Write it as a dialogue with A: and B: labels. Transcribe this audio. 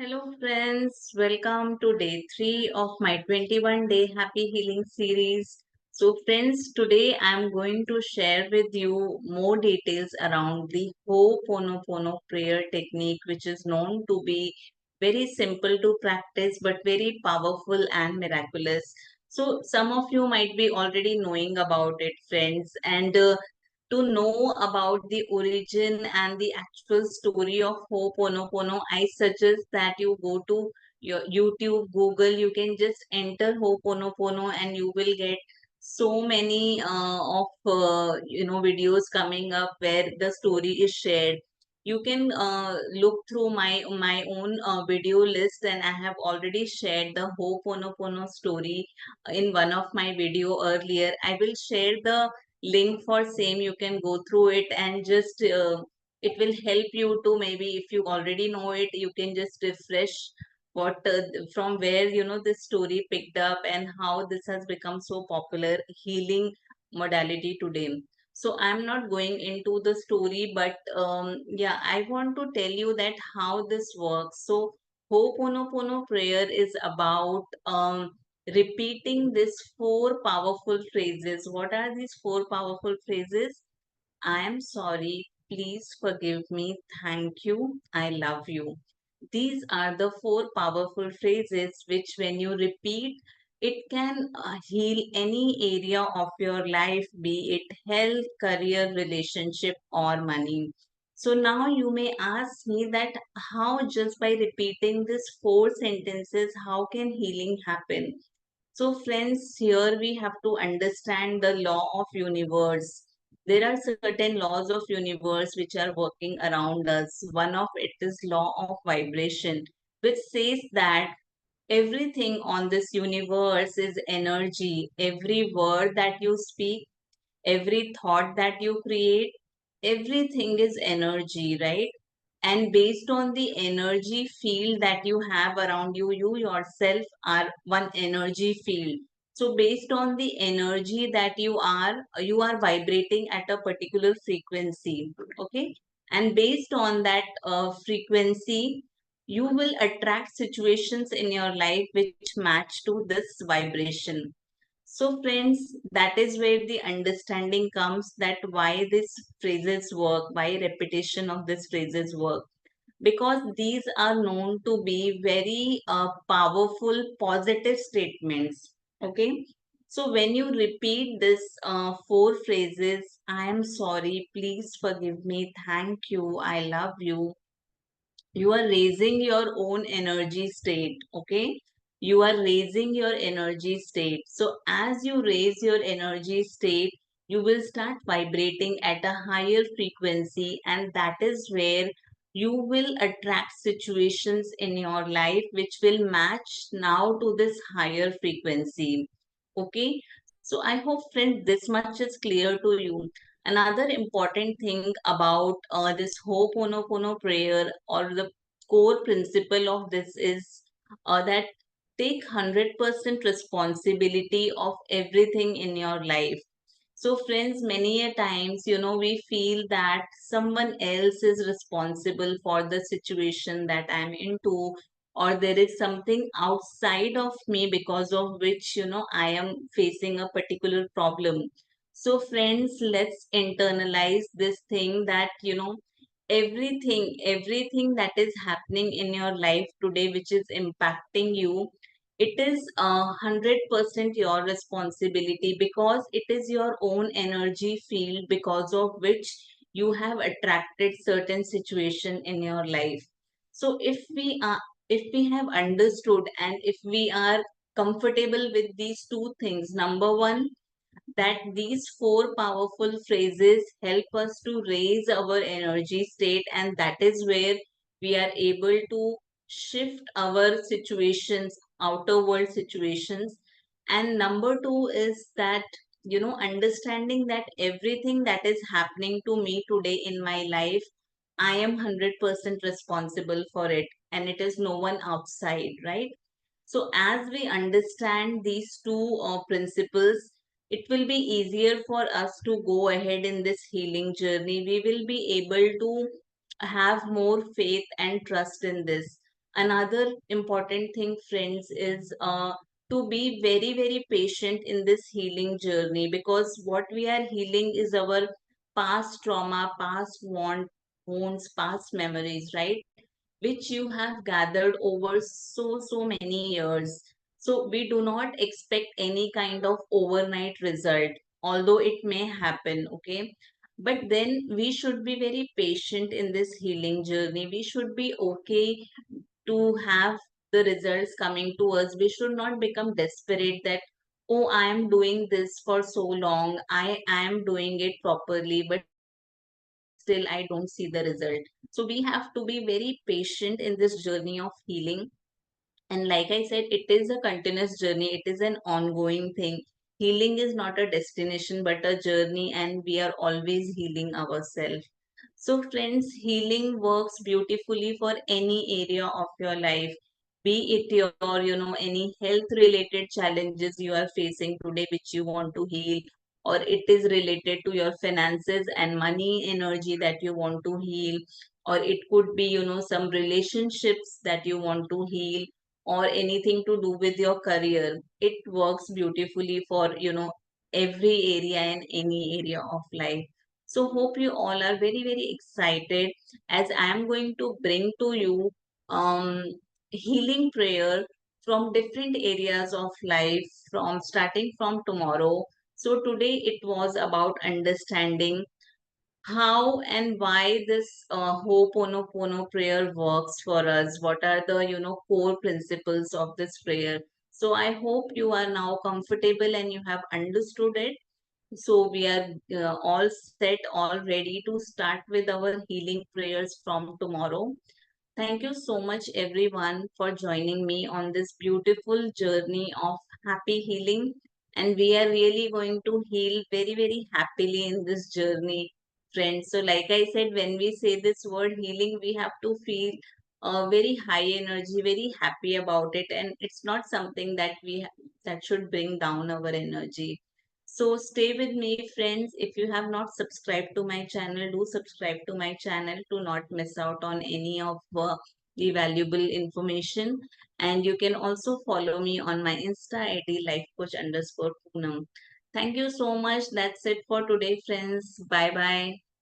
A: Hello, friends. Welcome to day 3 of my 21 day happy healing series. So, friends, today I'm going to share with you more details around the Ho'oponopono prayer technique, which is known to be very simple to practice but very powerful and miraculous. So, some of you might be already knowing about it, friends, and to know about the origin and the actual story of Ho'oponopono, I suggest that you go to your YouTube, Google. You can just enter Ho'oponopono, and you will get so many of videos coming up where the story is shared. You can look through my own video list, and I have already shared the Ho'oponopono story in one of my video earlier. I will share the link for same. You can go through it and just it will help you to, maybe if you already know it, you can just refresh what from where this story picked up and how this has become so popular healing modality today. So I'm not going into the story, but yeah, I want to tell you that how this works. So Ho'oponopono prayer is about repeating these four powerful phrases. What are these four powerful phrases? I am sorry, please forgive me, thank you, I love you. These are the four powerful phrases which, when you repeat, it can heal any area of your life, be it health, career, relationship, or money. So now you may ask me that how, just by repeating these four sentences, how can healing happen? So, friends, here we have to understand the law of universe. There are certain laws of universe which are working around us. One of it is law of vibration, which says that everything on this universe is energy. Every word that you speak, every thought that you create, everything is energy, right? And based on the energy field that you have around you, you yourself are one energy field. So based on the energy that you are vibrating at a particular frequency. Okay, and based on that frequency, you will attract situations in your life which match to this vibration. So, friends, that is where the understanding comes, that why these phrases work, why repetition of these phrases work. Because these are known to be very powerful, positive statements. Okay. So, when you repeat this four phrases, I am sorry, please forgive me, thank you, I love you are raising your own energy state. Okay, you are raising your energy state. So as you raise your energy state, you will start vibrating at a higher frequency, and that is where you will attract situations in your life which will match now to this higher frequency. Okay, so I hope, friends, this much is clear to you. Another important thing about this Ho'oponopono prayer, or the core principle of this, is that take 100% responsibility of everything in your life. So, friends, many a times, we feel that someone else is responsible for the situation that I'm into, or there is something outside of me because of which, I am facing a particular problem. So, friends, let's internalize this thing that, everything that is happening in your life today, which is impacting you, it is 100% your responsibility, because it is your own energy field because of which you have attracted certain situation in your life. So if we have understood, and if we are comfortable with these two things, number one, that these four powerful phrases help us to raise our energy state, and that is where we are able to shift our situations, outer world situations. And number two is that, understanding that everything that is happening to me today in my life, I am 100% responsible for it, and it is no one outside, right? So, as we understand these two principles, it will be easier for us to go ahead in this healing journey. We will be able to have more faith and trust in this. Another important thing, friends, is to be very, very patient in this healing journey, because what we are healing is our past trauma, past wounds, past memories, right? Which you have gathered over so many years. So we do not expect any kind of overnight result, although it may happen, okay? But then we should be very patient in this healing journey. We should be okay to have the results coming to us. We should not become desperate that, oh, I am doing this for so long, I am doing it properly, but still I don't see the result. So we have to be very patient in this journey of healing. And like I said, it is a continuous journey, it is an ongoing thing. Healing is not a destination but a journey, and we are always healing ourselves. So, friends, healing works beautifully for any area of your life, be it your, any health related challenges you are facing today, which you want to heal, or it is related to your finances and money energy that you want to heal, or it could be, some relationships that you want to heal, or anything to do with your career. It works beautifully for, every area and any area of life. So hope you all are very, very excited as I am going to bring to you um, healing prayer from different areas of life, from starting from tomorrow. So today it was about understanding how and why this Ho'oponopono prayer works for us. What are the, core principles of this prayer? So I hope you are now comfortable and you have understood it. So we are all set, all ready to start with our healing prayers from tomorrow. Thank you so much, everyone, for joining me on this beautiful journey of happy healing. And we are really going to heal very, very happily in this journey, friends. So, like I said, when we say this word healing, we have to feel very high energy, very happy about it, and it's not something that that should bring down our energy. So stay with me, friends. If you have not subscribed to my channel, do subscribe to my channel to not miss out on any of the valuable information. And you can also follow me on my Insta ID lifecoach_Poonam. Thank you so much. That's it for today, friends. Bye bye.